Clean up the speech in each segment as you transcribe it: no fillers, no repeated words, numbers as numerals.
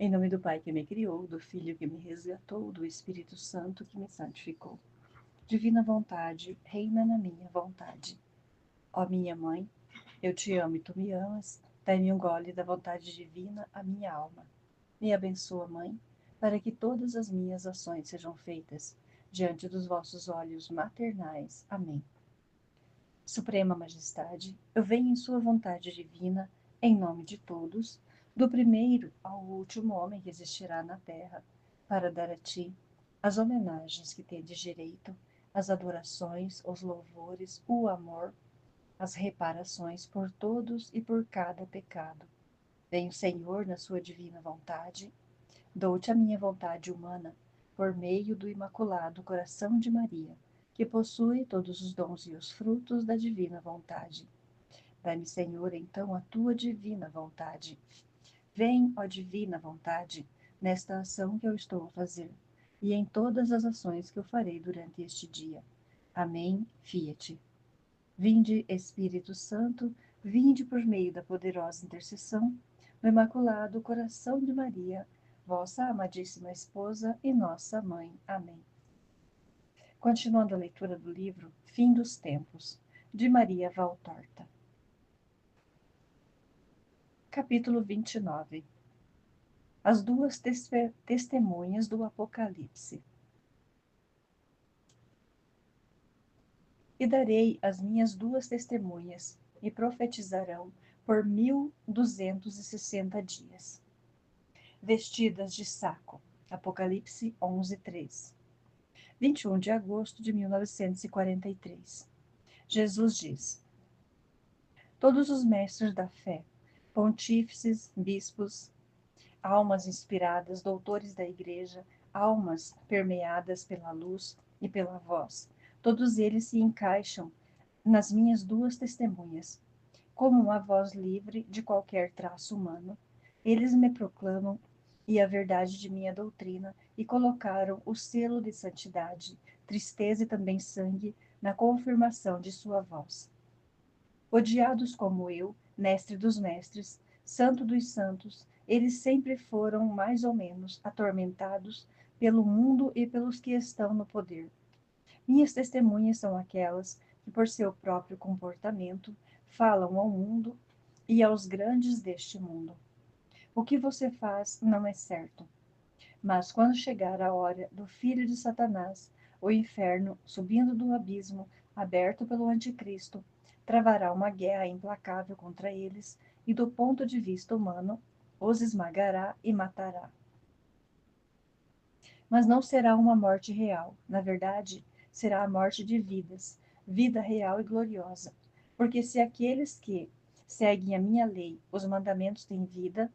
Em nome do Pai que me criou, do Filho que me resgatou, do Espírito Santo que me santificou. Divina vontade, reina na minha vontade. Ó minha mãe, eu te amo e tu me amas. Dai-me um gole da vontade divina à minha alma. Me abençoa, Mãe, para que todas as minhas ações sejam feitas diante dos vossos olhos maternais. Amém. Suprema Majestade, eu venho em sua vontade divina, em nome de todos, do primeiro ao último homem que existirá na terra, para dar a ti as homenagens que tendes direito, as adorações, os louvores, o amor, as reparações por todos e por cada pecado. Venho, Senhor, na sua divina vontade, dou-te a minha vontade humana, por meio do Imaculado Coração de Maria, que possui todos os dons e os frutos da divina vontade. Dai-me, Senhor, então a tua divina vontade. Vem, ó divina vontade, nesta ação que eu estou a fazer, e em todas as ações que eu farei durante este dia. Amém. Fiat. Vinde, Espírito Santo, vinde por meio da poderosa intercessão do Imaculado Coração de Maria, vossa amadíssima esposa e nossa mãe. Amém. Continuando a leitura do livro Fim dos Tempos, de Maria Valtorta. Capítulo 29. As duas testemunhas do Apocalipse. E darei as minhas duas testemunhas, e profetizarão por 1260 dias. Vestidas de saco. Apocalipse 11:3. 21 de agosto de 1943. Jesus diz: todos os mestres da fé, pontífices, bispos, almas inspiradas, doutores da igreja, almas permeadas pela luz e pela voz, todos eles se encaixam nas minhas duas testemunhas, como uma voz livre de qualquer traço humano. Eles me proclamam e a verdade de minha doutrina e colocaram o selo de santidade, tristeza e também sangue na confirmação de sua voz. Odiados como eu, mestre dos mestres, santo dos santos, eles sempre foram mais ou menos atormentados pelo mundo e pelos que estão no poder. Minhas testemunhas são aquelas que, por seu próprio comportamento, falam ao mundo e aos grandes deste mundo. O que você faz não é certo. Mas quando chegar a hora do filho de Satanás, o inferno, subindo do abismo, aberto pelo anticristo, travará uma guerra implacável contra eles e, do ponto de vista humano, os esmagará e matará. Mas não será uma morte real. Na verdade, será a morte de vidas, vida real e gloriosa. Porque se aqueles que seguem a minha lei, os mandamentos têm vida,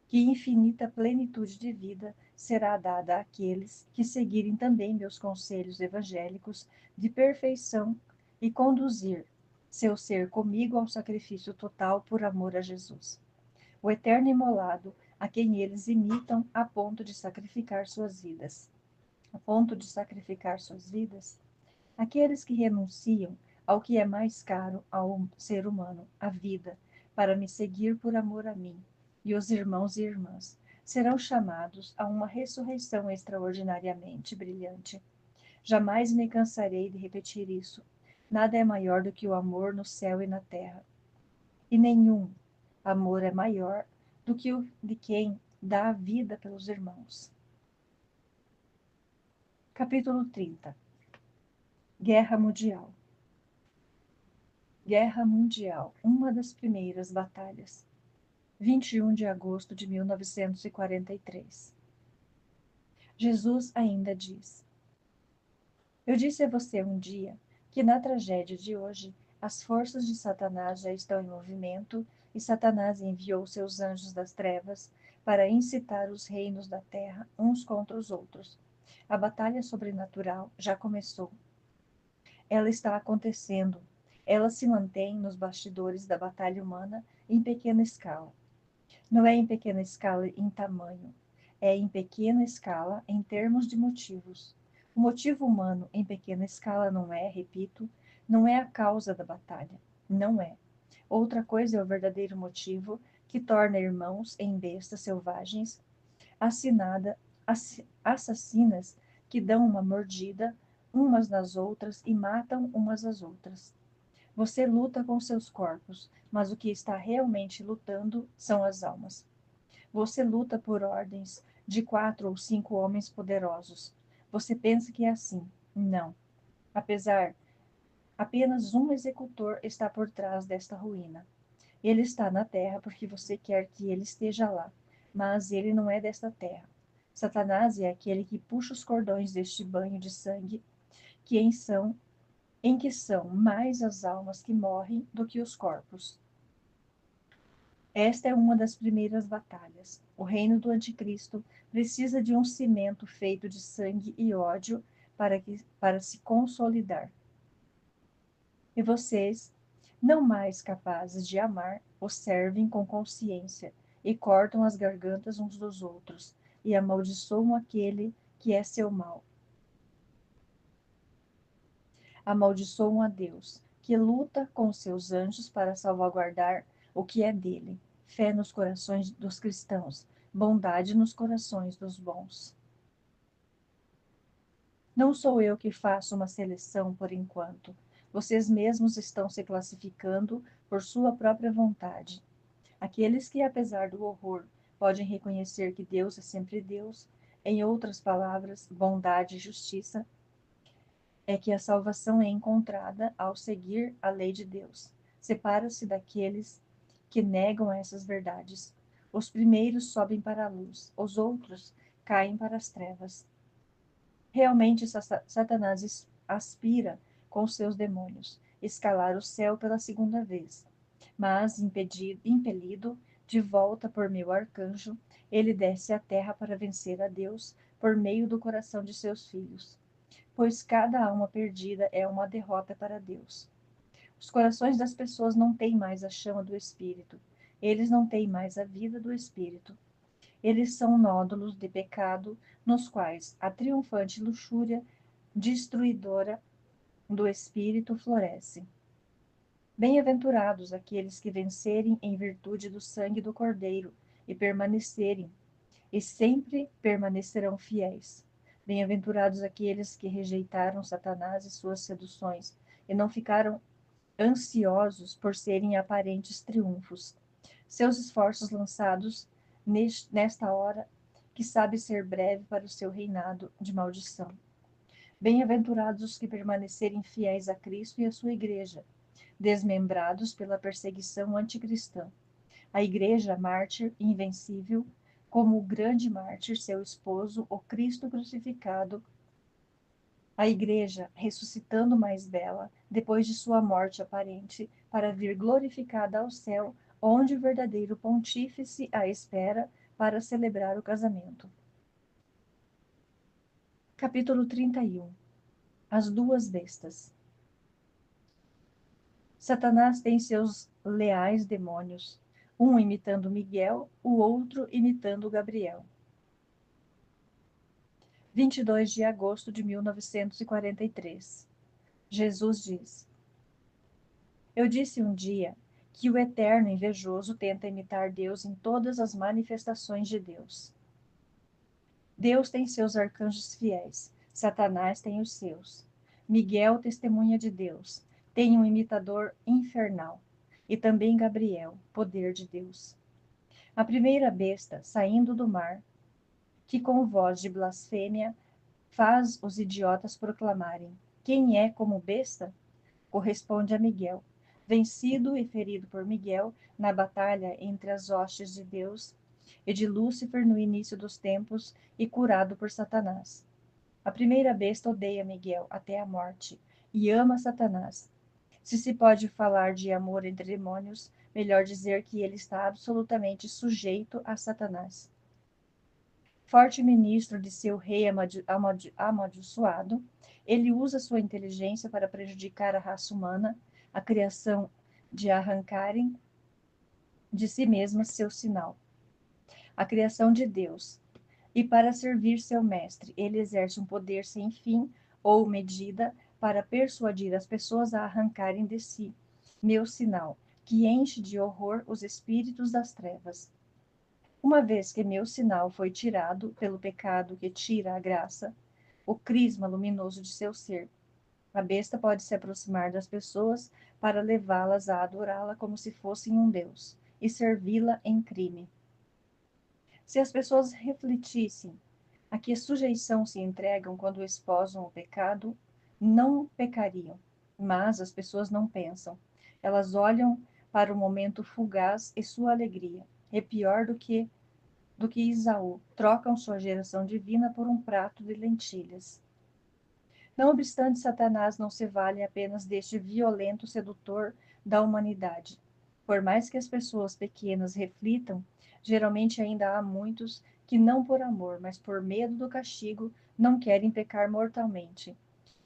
que infinita plenitude de vida será dada àqueles que seguirem também meus conselhos evangélicos de perfeição e conduzir seu ser comigo ao sacrifício total por amor a Jesus, o eterno imolado, a quem eles imitam a ponto de sacrificar suas vidas. A ponto de sacrificar suas vidas? Aqueles que renunciam ao que é mais caro ao ser humano, a vida, para me seguir por amor a mim e os irmãos e irmãs, serão chamados a uma ressurreição extraordinariamente brilhante. Jamais me cansarei de repetir isso. Nada é maior do que o amor no céu e na terra. E nenhum amor é maior do que o de quem dá a vida pelos irmãos. Capítulo 30. Guerra Mundial. Guerra Mundial, uma das primeiras batalhas. 21 de agosto de 1943. Jesus ainda diz: eu disse a você um dia que na tragédia de hoje as forças de Satanás já estão em movimento e Satanás enviou seus anjos das trevas para incitar os reinos da terra uns contra os outros. A batalha sobrenatural já começou. Ela está acontecendo. Ela se mantém nos bastidores da batalha humana em pequena escala. Não é em pequena escala em tamanho, é em pequena escala em termos de motivos. O motivo humano em pequena escala não é, repito, não é a causa da batalha. Não é. Outra coisa é o verdadeiro motivo que torna irmãos em bestas selvagens, assassinas que dão uma mordida umas nas outras e matam umas às outras. Você luta com seus corpos, mas o que está realmente lutando são as almas. Você luta por ordens de 4 ou 5 homens poderosos. Você pensa que é assim. Não. Apesar, apenas um executor está por trás desta ruína. Ele está na terra porque você quer que ele esteja lá, mas ele não é desta terra. Satanás é aquele que puxa os cordões deste banho de sangue, em que são mais as almas que morrem do que os corpos. Esta é uma das primeiras batalhas. O reino do anticristo precisa de um cimento feito de sangue e ódio para se consolidar. E vocês, não mais capazes de amar, o servem com consciência e cortam as gargantas uns dos outros e amaldiçoam aquele que é seu mal. Amaldiçoam a Deus, que luta com seus anjos para salvaguardar o que é dele, fé nos corações dos cristãos, bondade nos corações dos bons. Não sou eu que faço uma seleção por enquanto. Vocês mesmos estão se classificando por sua própria vontade. Aqueles que, apesar do horror, podem reconhecer que Deus é sempre Deus, em outras palavras, bondade e justiça, é que a salvação é encontrada ao seguir a lei de Deus. Separa-se daqueles que negam essas verdades. Os primeiros sobem para a luz, os outros caem para as trevas. Realmente, Satanás aspira, com seus demônios, escalar o céu pela segunda vez. Mas, impelido de volta por meu arcanjo, ele desce à terra para vencer a Deus por meio do coração de seus filhos. Pois cada alma perdida é uma derrota para Deus. Os corações das pessoas não têm mais a chama do Espírito. Eles não têm mais a vida do Espírito. Eles são nódulos de pecado, nos quais a triunfante luxúria destruidora do espírito floresce. Bem-aventurados aqueles que vencerem em virtude do sangue do Cordeiro e permanecerem, e sempre permanecerão fiéis. Bem-aventurados aqueles que rejeitaram Satanás e suas seduções e não ficaram ansiosos por serem aparentes triunfos. Seus esforços lançados nesta hora que sabe ser breve para o seu reinado de maldição. Bem-aventurados os que permanecerem fiéis a Cristo e à sua igreja, desmembrados pela perseguição anticristã. A igreja mártir invencível, como o grande mártir, seu esposo, o Cristo crucificado, a igreja ressuscitando mais bela, depois de sua morte aparente, para vir glorificada ao céu, onde o verdadeiro pontífice a espera para celebrar o casamento. Capítulo 31. As duas bestas. Satanás tem seus leais demônios, um imitando Miguel, o outro imitando Gabriel. 22 de agosto de 1943. Jesus diz: Eu disse um dia que o eterno invejoso tenta imitar Deus em todas as manifestações de Deus. Deus tem seus arcanjos fiéis, Satanás tem os seus. Miguel, testemunha de Deus, tem um imitador infernal, e também Gabriel, poder de Deus. A primeira besta, saindo do mar, que com voz de blasfêmia faz os idiotas proclamarem: Quem é como besta? Corresponde a Miguel, vencido e ferido por Miguel na batalha entre as hostes de Deus e de Lúcifer no início dos tempos e curado por Satanás. A primeira besta odeia Miguel até a morte e ama Satanás. Se pode falar de amor entre demônios, melhor dizer que ele está absolutamente sujeito a Satanás. Forte ministro de seu rei amaldiçoado, ele usa sua inteligência para prejudicar a raça humana, a criação de arrancarem de si mesma seu sinal, a criação de Deus. E para servir seu mestre, ele exerce um poder sem fim ou medida para persuadir as pessoas a arrancarem de si meu sinal, que enche de horror os espíritos das trevas. Uma vez que meu sinal foi tirado pelo pecado que tira a graça, o crisma luminoso de seu ser, a besta pode se aproximar das pessoas para levá-las a adorá-la como se fossem um deus e servi-la em crime. Se as pessoas refletissem a que sujeição se entregam quando esposam o pecado, não pecariam. Mas as pessoas não pensam. Elas olham para o momento fugaz e sua alegria. É pior do que Isaú. Trocam sua geração divina por um prato de lentilhas. Não obstante, Satanás não se vale apenas deste violento sedutor da humanidade. Por mais que as pessoas pequenas reflitam, geralmente ainda há muitos que não por amor, mas por medo do castigo, não querem pecar mortalmente.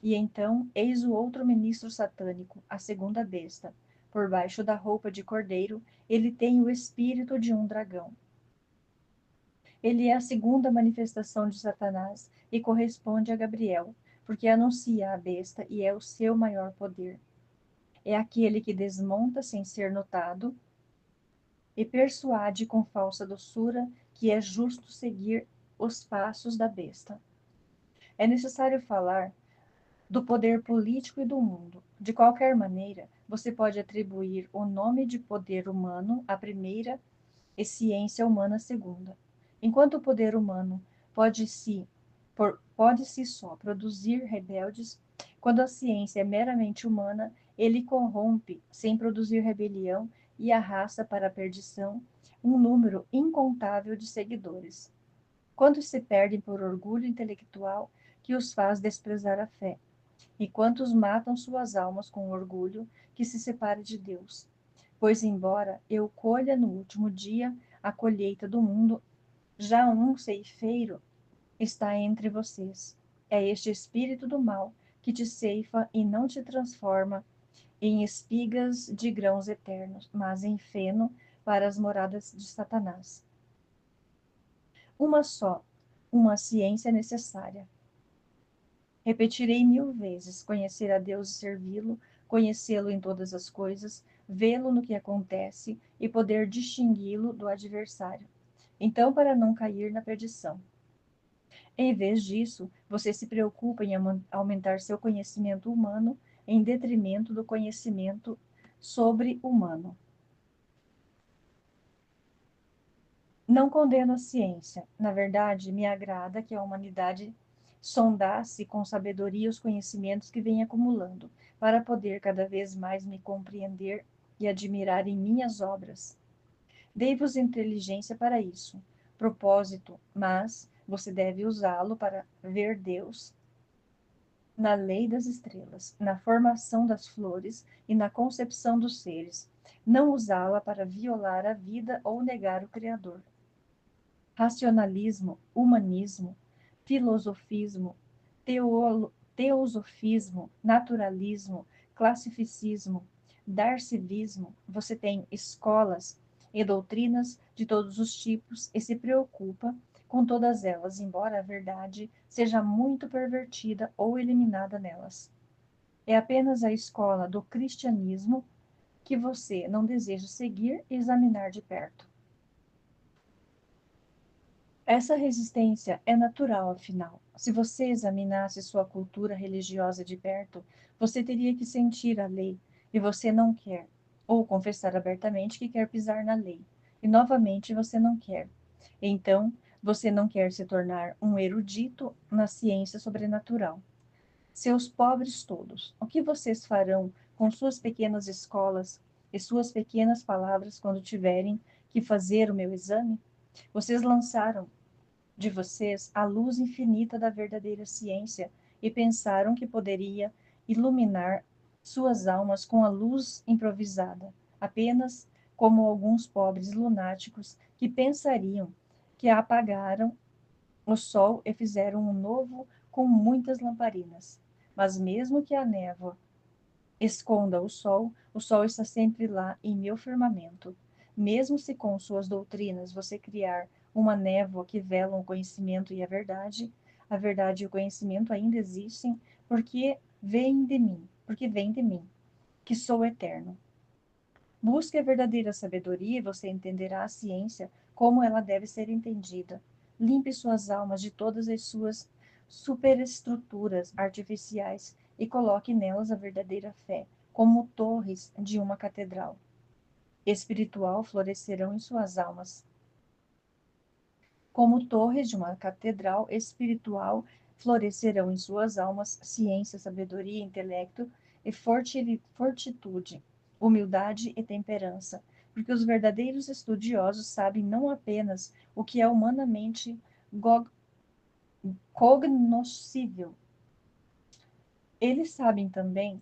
E então, eis o outro ministro satânico, a segunda besta. Por baixo da roupa de cordeiro, ele tem o espírito de um dragão. Ele é a segunda manifestação de Satanás e corresponde a Gabriel, porque anuncia a besta e é o seu maior poder. É aquele que desmonta sem ser notado e persuade com falsa doçura que é justo seguir os passos da besta. É necessário falar do poder político e do mundo. De qualquer maneira, você pode atribuir o nome de poder humano à primeira e ciência humana à segunda. Enquanto o poder humano pode-se só produzir rebeldes, quando a ciência é meramente humana, ele corrompe, sem produzir rebelião, e arrasta para a perdição um número incontável de seguidores. Quantos se perdem por orgulho intelectual que os faz desprezar a fé? E quantos matam suas almas com orgulho que se separa de Deus? Pois, embora eu colha no último dia a colheita do mundo, já um ceifeiro está entre vocês. É este espírito do mal que te ceifa e não te transforma em espigas de grãos eternos, mas em feno para as moradas de Satanás. Uma só, uma ciência necessária. Repetirei 1000 vezes: conhecer a Deus e servi-lo, conhecê-lo em todas as coisas, vê-lo no que acontece e poder distingui-lo do adversário. Então, para não cair na perdição. Em vez disso, você se preocupa em aumentar seu conhecimento humano em detrimento do conhecimento sobre-humano. Não condeno a ciência. Na verdade, me agrada que a humanidade sondasse com sabedoria os conhecimentos que vem acumulando, para poder cada vez mais me compreender e admirar em minhas obras. Dei-vos inteligência para isso, propósito, mas você deve usá-lo para ver Deus na lei das estrelas, na formação das flores e na concepção dos seres, não usá-la para violar a vida ou negar o Criador. Racionalismo, humanismo, filosofismo, teosofismo, naturalismo, classificismo, darcivismo, você tem escolas e doutrinas de todos os tipos e se preocupa com todas elas, embora a verdade seja muito pervertida ou eliminada nelas. É apenas a escola do cristianismo que você não deseja seguir e examinar de perto. Essa resistência é natural, afinal. Se você examinasse sua cultura religiosa de perto, você teria que sentir a lei, e você não quer, ou confessar abertamente que quer pisar na lei, e novamente você não quer. Então, você não quer se tornar um erudito na ciência sobrenatural. Seus pobres todos, o que vocês farão com suas pequenas escolas e suas pequenas palavras quando tiverem que fazer o meu exame? Vocês lançaram de vocês a luz infinita da verdadeira ciência e pensaram que poderia iluminar suas almas com a luz improvisada, apenas como alguns pobres lunáticos que pensariam que apagaram o sol e fizeram um novo com muitas lamparinas. Mas mesmo que a névoa esconda o sol está sempre lá em meu firmamento. Mesmo se com suas doutrinas você criar uma névoa que vela o conhecimento e a verdade e o conhecimento ainda existem, porque vem de mim, que sou eterno. Busque a verdadeira sabedoria e você entenderá a ciência como ela deve ser entendida. Limpe suas almas de todas as suas superestruturas artificiais e coloque nelas a verdadeira fé, como torres de uma catedral espiritual florescerão em suas almas. Como torres de uma catedral espiritual florescerão em suas almas ciência, sabedoria, intelecto e fortitude, humildade e temperança, porque os verdadeiros estudiosos sabem não apenas o que é humanamente cognoscível, eles sabem também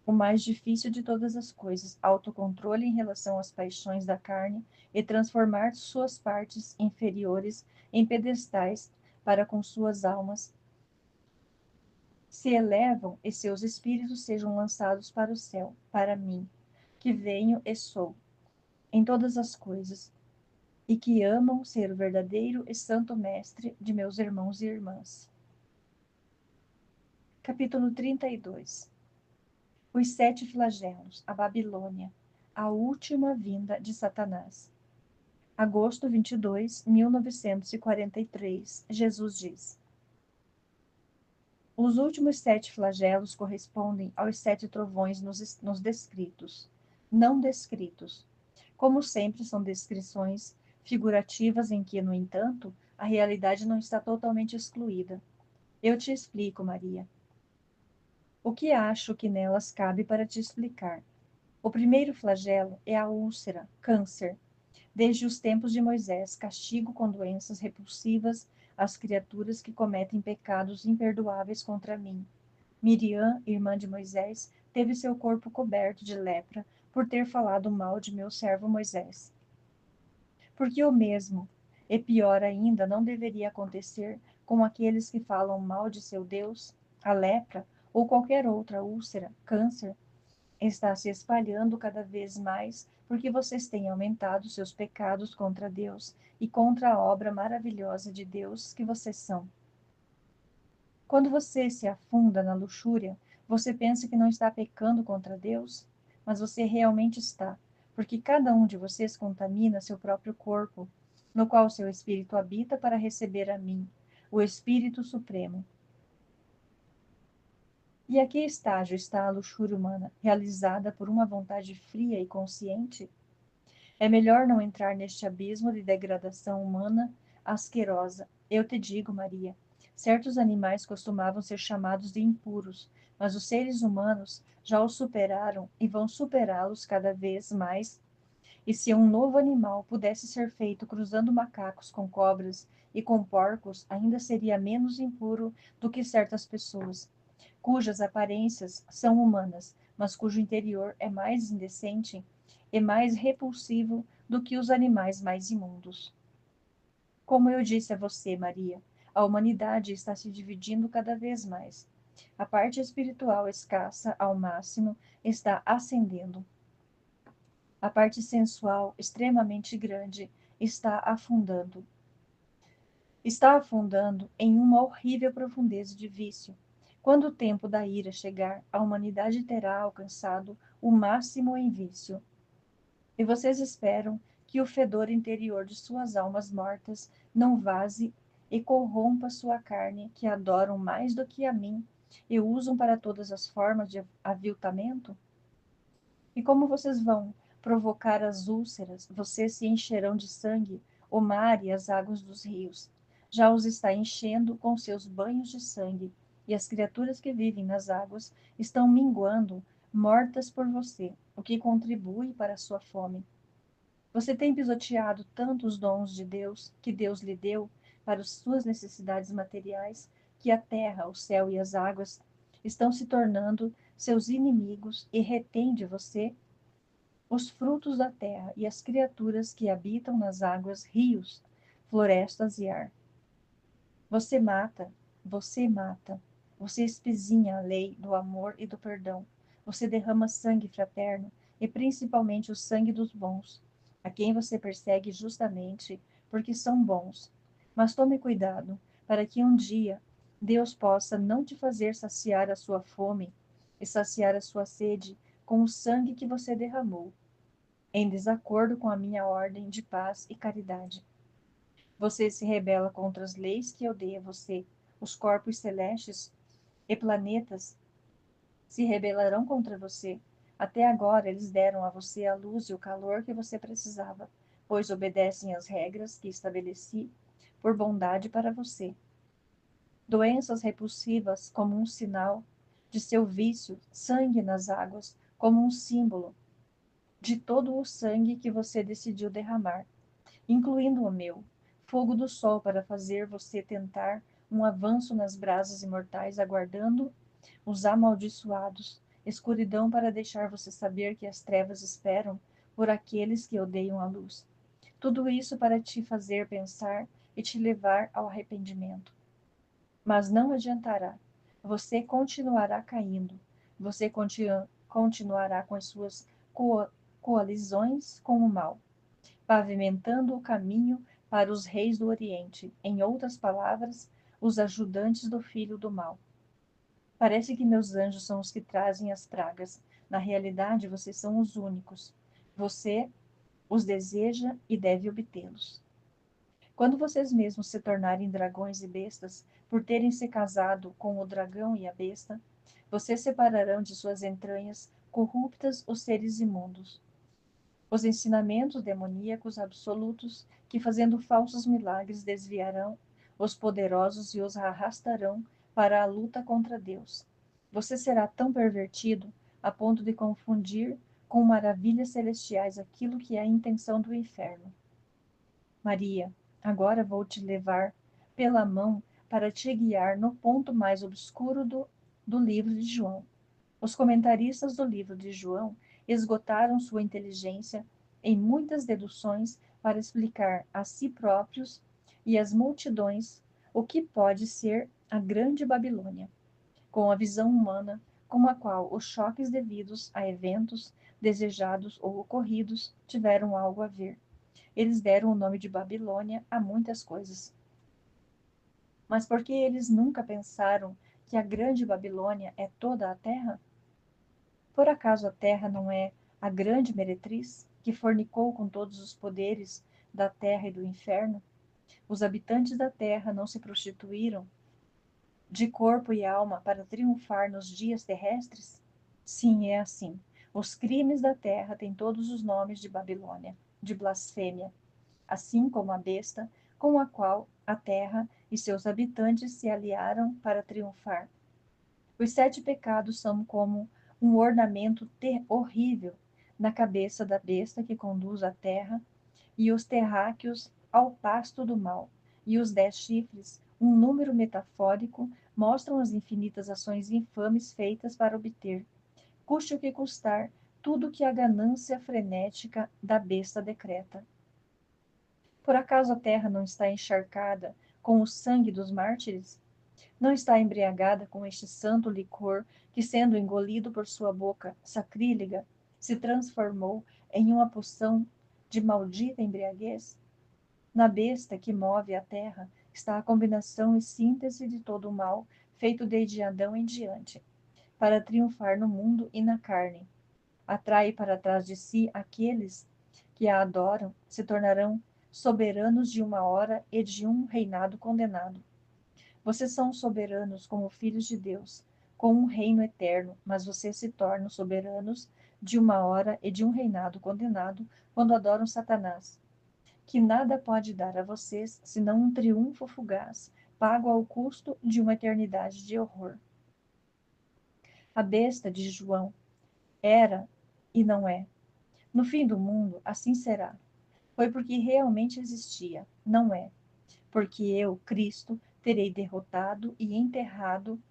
o mais difícil de todas as coisas, autocontrole em relação às paixões da carne e transformar suas partes inferiores em pedestais para com suas almas se elevam e seus espíritos sejam lançados para o céu, para mim, que venho e sou em todas as coisas, e que amam ser o verdadeiro e santo mestre de meus irmãos e irmãs. Capítulo 32. Os sete flagelos, a Babilônia, a última vinda de Satanás. Agosto 22, 1943, Jesus diz: os últimos sete flagelos correspondem aos sete trovões nos descritos, não descritos. Como sempre, são descrições figurativas em que, no entanto, a realidade não está totalmente excluída. Eu te explico, Maria. O que acho que nelas cabe para te explicar? O primeiro flagelo é a úlcera, câncer. Desde os tempos de Moisés, castigo com doenças repulsivas às criaturas que cometem pecados imperdoáveis contra mim. Miriam, irmã de Moisés, teve seu corpo coberto de lepra por ter falado mal de meu servo Moisés. Porque o mesmo, e pior ainda, não deveria acontecer com aqueles que falam mal de seu Deus? A lepra, ou qualquer outra úlcera, câncer, está se espalhando cada vez mais porque vocês têm aumentado seus pecados contra Deus e contra a obra maravilhosa de Deus que vocês são. Quando você se afunda na luxúria, você pensa que não está pecando contra Deus, mas você realmente está, porque cada um de vocês contamina seu próprio corpo, no qual seu espírito habita para receber a mim, o Espírito Supremo. E a que estágio está a luxúria humana, realizada por uma vontade fria e consciente? É melhor não entrar neste abismo de degradação humana asquerosa. Eu te digo, Maria, certos animais costumavam ser chamados de impuros, mas os seres humanos já os superaram e vão superá-los cada vez mais. E se um novo animal pudesse ser feito cruzando macacos com cobras e com porcos, ainda seria menos impuro do que certas pessoas, cujas aparências são humanas, mas cujo interior é mais indecente e mais repulsivo do que os animais mais imundos. Como eu disse a você, Maria, a humanidade está se dividindo cada vez mais. A parte espiritual escassa ao máximo está ascendendo. A parte sensual, extremamente grande, está afundando. Está afundando em uma horrível profundeza de vício. Quando o tempo da ira chegar, a humanidade terá alcançado o máximo em vício. E vocês esperam que o fedor interior de suas almas mortas não vaze e corrompa sua carne, que adoram mais do que a mim e usam para todas as formas de aviltamento? E como vocês vão provocar as úlceras, vocês se encherão de sangue, o mar e as águas dos rios. Já os está enchendo com seus banhos de sangue, e as criaturas que vivem nas águas estão minguando, mortas por você, o que contribui para a sua fome. Você tem pisoteado tanto os dons de Deus, que Deus lhe deu, para as suas necessidades materiais, que a terra, o céu e as águas estão se tornando seus inimigos e retém de você os frutos da terra e as criaturas que habitam nas águas, rios, florestas e ar. Você mata, você mata, você espezinha a lei do amor e do perdão. Você derrama sangue fraterno e principalmente o sangue dos bons, a quem você persegue justamente porque são bons. Mas tome cuidado, para que um dia Deus possa não te fazer saciar a sua fome e saciar a sua sede com o sangue que você derramou. em desacordo com a minha ordem de paz e caridade. Você se rebela contra as leis que eu dei a você. Os corpos celestes e planetas se rebelarão contra você. Até agora eles deram a você a luz e o calor que você precisava, pois obedecem às regras que estabeleci por bondade para você. Doenças repulsivas como um sinal de seu vício, sangue nas águas como um símbolo de todo o sangue que você decidiu derramar, incluindo o meu, fogo do sol para fazer você tentar um avanço nas brasas imortais, aguardando os amaldiçoados, escuridão para deixar você saber que as trevas esperam por aqueles que odeiam a luz. Tudo isso para te fazer pensar e te levar ao arrependimento. Mas não adiantará. Você continuará caindo. Você continuará com as suas coalizões com o mal, pavimentando o caminho para os reis do Oriente, em outras palavras, os ajudantes do filho do mal. Parece que meus anjos são os que trazem as pragas. Na realidade, vocês são os únicos. Você os deseja e deve obtê-los. Quando vocês mesmos se tornarem dragões e bestas, por terem se casado com o dragão e a besta, vocês separarão de suas entranhas corruptas os seres imundos. Os ensinamentos demoníacos absolutos, que fazendo falsos milagres desviarão os poderosos e os arrastarão para a luta contra Deus. Você será tão pervertido a ponto de confundir com maravilhas celestiais aquilo que é a intenção do inferno. Maria, agora vou te levar pela mão para te guiar no ponto mais obscuro do livro de João. Os comentaristas do livro de João esgotaram sua inteligência em muitas deduções para explicar a si próprios e às multidões o que pode ser a Grande Babilônia, com a visão humana com a qual os choques devidos a eventos desejados ou ocorridos tiveram algo a ver. Eles deram o nome de Babilônia a muitas coisas. Mas por que eles nunca pensaram que a Grande Babilônia é toda a terra? Por acaso a terra não é a grande meretriz, que fornicou com todos os poderes da terra e do inferno? Os habitantes da terra não se prostituíram de corpo e alma para triunfar nos dias terrestres? Sim, é assim. Os crimes da terra têm todos os nomes de Babilônia, de blasfêmia, assim como a besta com a qual a terra e seus habitantes se aliaram para triunfar. Os 7 pecados são como um ornamento horrível na cabeça da besta que conduz a terra, e os terráqueos ao pasto do mal, e os 10 chifres, um número metafórico, mostram as infinitas ações infames feitas para obter, custe o que custar, tudo que a ganância frenética da besta decreta. Por acaso a terra não está encharcada com o sangue dos mártires? Não está embriagada com este santo licor que, sendo engolido por sua boca sacrílega, se transformou em uma poção de maldita embriaguez? Na besta que move a terra está a combinação e síntese de todo o mal feito desde Adão em diante, para triunfar no mundo e na carne. Atrai para trás de si aqueles que a adoram, se tornarão soberanos de uma hora e de um reinado condenado. Vocês são soberanos como filhos de Deus, com um reino eterno, mas vocês se tornam soberanos de uma hora e de um reinado condenado quando adoram Satanás, que nada pode dar a vocês senão um triunfo fugaz, pago ao custo de uma eternidade de horror. A besta de João era e não é. No fim do mundo, assim será. Foi porque realmente existia, não é. Porque eu, Cristo, terei derrotado e enterrado,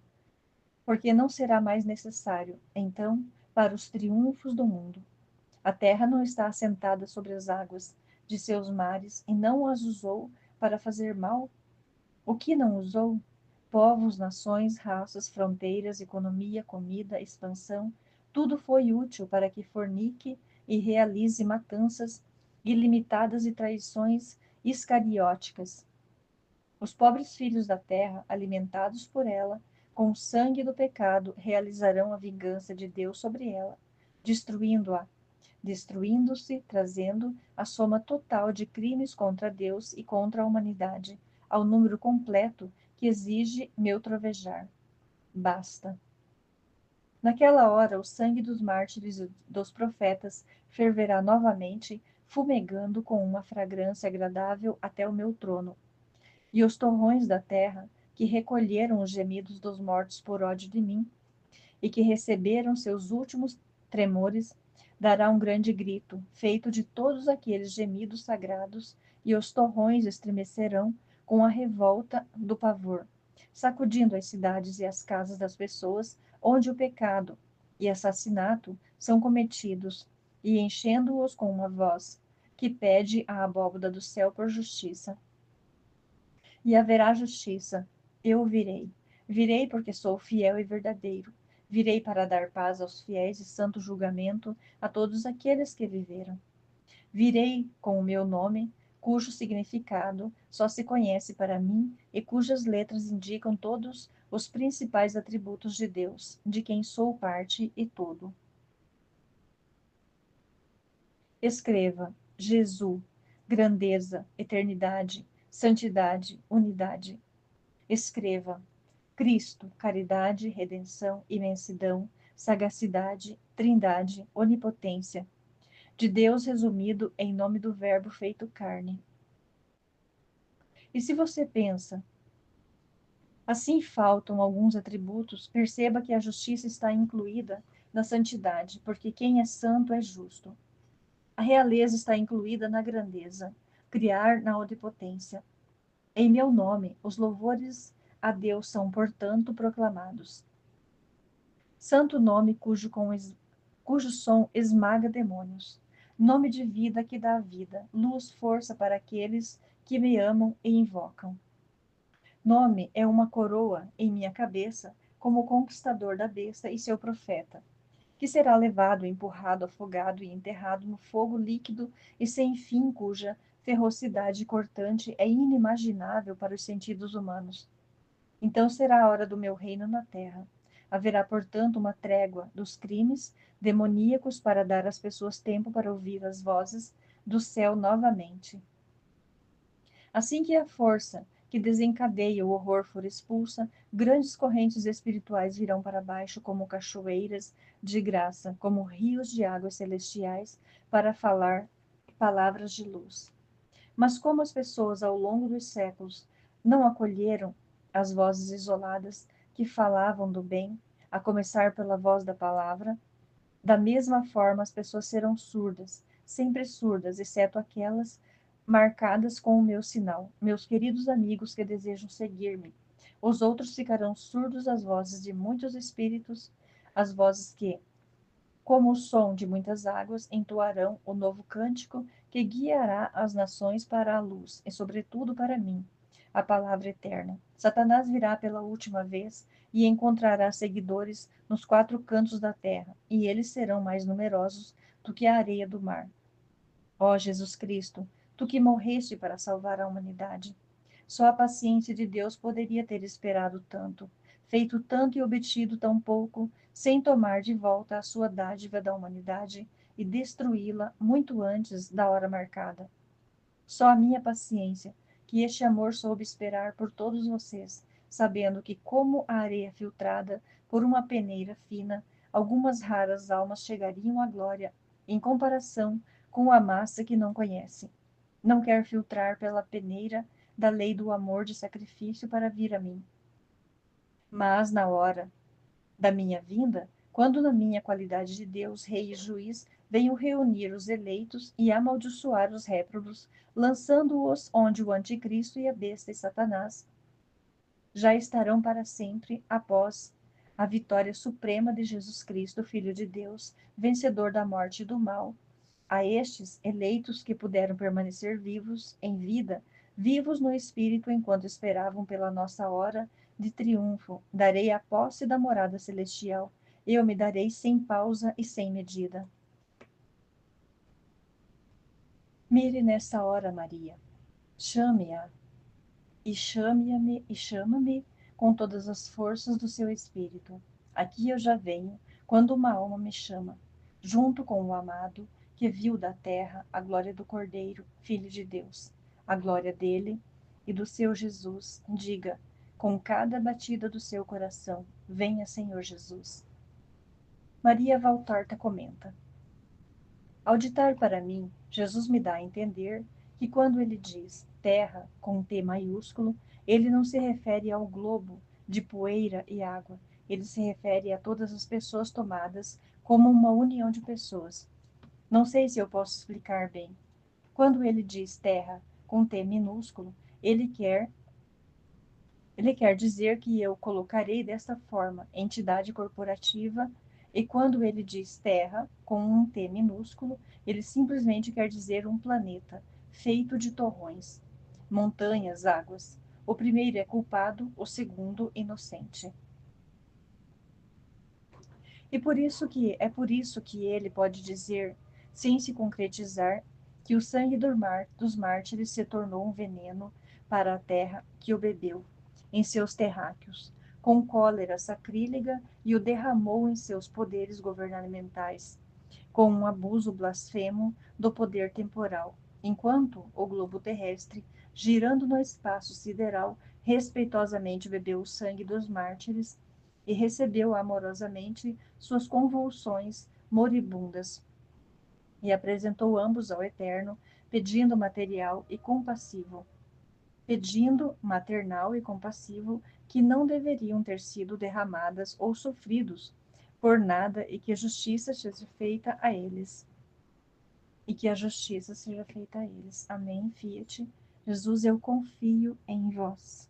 porque não será mais necessário, então, para os triunfos do mundo. A terra não está assentada sobre as águas de seus mares e não as usou para fazer mal? O que não usou? Povos, nações, raças, fronteiras, economia, comida, expansão, tudo foi útil para que fornique e realize matanças ilimitadas e traições iscarióticas. Os pobres filhos da terra, alimentados por ela, com o sangue do pecado, realizarão a vingança de Deus sobre ela, destruindo-a, destruindo-se, trazendo a soma total de crimes contra Deus e contra a humanidade, ao número completo que exige meu trovejar. Basta. Naquela hora, o sangue dos mártires e dos profetas ferverá novamente, fumegando com uma fragrância agradável até o meu trono. E os torrões da terra, que recolheram os gemidos dos mortos por ódio de mim, e que receberam seus últimos tremores, dará um grande grito, feito de todos aqueles gemidos sagrados, e os torrões estremecerão com a revolta do pavor, sacudindo as cidades e as casas das pessoas onde o pecado e assassinato são cometidos, e enchendo-os com uma voz que pede à abóbada do céu por justiça. E haverá justiça, eu virei. Virei porque sou fiel e verdadeiro. Virei para dar paz aos fiéis e santo julgamento a todos aqueles que viveram. Virei com o meu nome, cujo significado só se conhece para mim e cujas letras indicam todos os principais atributos de Deus, de quem sou parte e todo. Escreva: Jesus, grandeza, eternidade, santidade, unidade. Escreva: Cristo, caridade, redenção, imensidão, sagacidade, trindade, onipotência, de Deus resumido em nome do Verbo feito carne. E se você pensa, assim faltam alguns atributos, perceba que a justiça está incluída na santidade, porque quem é santo é justo. A realeza está incluída na grandeza, criar na onipotência. Em meu nome, os louvores a Deus são, portanto, proclamados. Santo nome cujo som esmaga demônios. Nome de vida que dá vida, luz, força para aqueles que me amam e invocam. Nome é uma coroa em minha cabeça, como conquistador da besta e seu profeta, que será levado, empurrado, afogado e enterrado no fogo líquido e sem fim, cuja ferocidade cortante é inimaginável para os sentidos humanos. Então será a hora do meu reino na terra. Haverá, portanto, uma trégua dos crimes demoníacos para dar às pessoas tempo para ouvir as vozes do céu novamente. Assim que a força que desencadeia o horror for expulsa, grandes correntes espirituais virão para baixo como cachoeiras de graça, como rios de águas celestiais, para falar palavras de luz. Mas como as pessoas ao longo dos séculos não acolheram as vozes isoladas que falavam do bem, a começar pela voz da palavra, da mesma forma as pessoas serão surdas, sempre surdas, exceto aquelas marcadas com o meu sinal, meus queridos amigos que desejam seguir-me. Os outros ficarão surdos às vozes de muitos espíritos, as vozes que, como o som de muitas águas, entoarão o novo cântico que guiará as nações para a luz, e sobretudo para mim, a palavra eterna. Satanás virá pela última vez e encontrará seguidores nos quatro cantos da terra, e eles serão mais numerosos do que a areia do mar. Ó Jesus Cristo, tu que morreste para salvar a humanidade, só a paciência de Deus poderia ter esperado tanto, feito tanto e obtido tão pouco, sem tomar de volta a sua dádiva da humanidade e destruí-la muito antes da hora marcada. Só a minha paciência, que este amor soube esperar por todos vocês, sabendo que, como a areia filtrada por uma peneira fina, algumas raras almas chegariam à glória, em comparação com a massa que não conhece. Não quer filtrar pela peneira da lei do amor de sacrifício para vir a mim. Mas, na hora da minha vinda, quando na minha qualidade de Deus, Rei e Juiz, venho reunir os eleitos e amaldiçoar os réprobos, lançando-os onde o anticristo e a besta e Satanás já estarão para sempre após a vitória suprema de Jesus Cristo, Filho de Deus, vencedor da morte e do mal. A estes eleitos que puderam permanecer vivos em vida, vivos no espírito enquanto esperavam pela nossa hora de triunfo, darei a posse da morada celestial. Eu me darei sem pausa e sem medida. Mire nessa hora, Maria. Chame-a e chama-me com todas as forças do seu espírito. Aqui eu já venho, quando uma alma me chama, junto com o amado, que viu da terra a glória do Cordeiro, Filho de Deus, a glória dele e do seu Jesus, diga, com cada batida do seu coração, venha, Senhor Jesus. Maria Valtorta comenta: ao ditar para mim, Jesus me dá a entender que quando ele diz terra com T maiúsculo, ele não se refere ao globo de poeira e água, ele se refere a todas as pessoas tomadas como uma união de pessoas. Não sei se eu posso explicar bem. Quando ele diz terra com T minúsculo, ele quer dizer que eu colocarei desta forma entidade corporativa, e quando ele diz terra com um T minúsculo, ele simplesmente quer dizer um planeta feito de torrões, montanhas, águas. O primeiro é culpado, o segundo inocente. E por isso que ele pode dizer, sem se concretizar, que o sangue dos mártires se tornou um veneno para a terra que o bebeu em seus terráqueos, com cólera sacrílega, e o derramou em seus poderes governamentais, com um abuso blasfemo do poder temporal, enquanto o globo terrestre, girando no espaço sideral, respeitosamente bebeu o sangue dos mártires e recebeu amorosamente suas convulsões moribundas, e apresentou ambos ao Eterno, pedindo maternal e compassivo, que não deveriam ter sido derramadas ou sofridos por nada, e que a justiça seja feita a eles. Amém, Fiat. Jesus, eu confio em vós.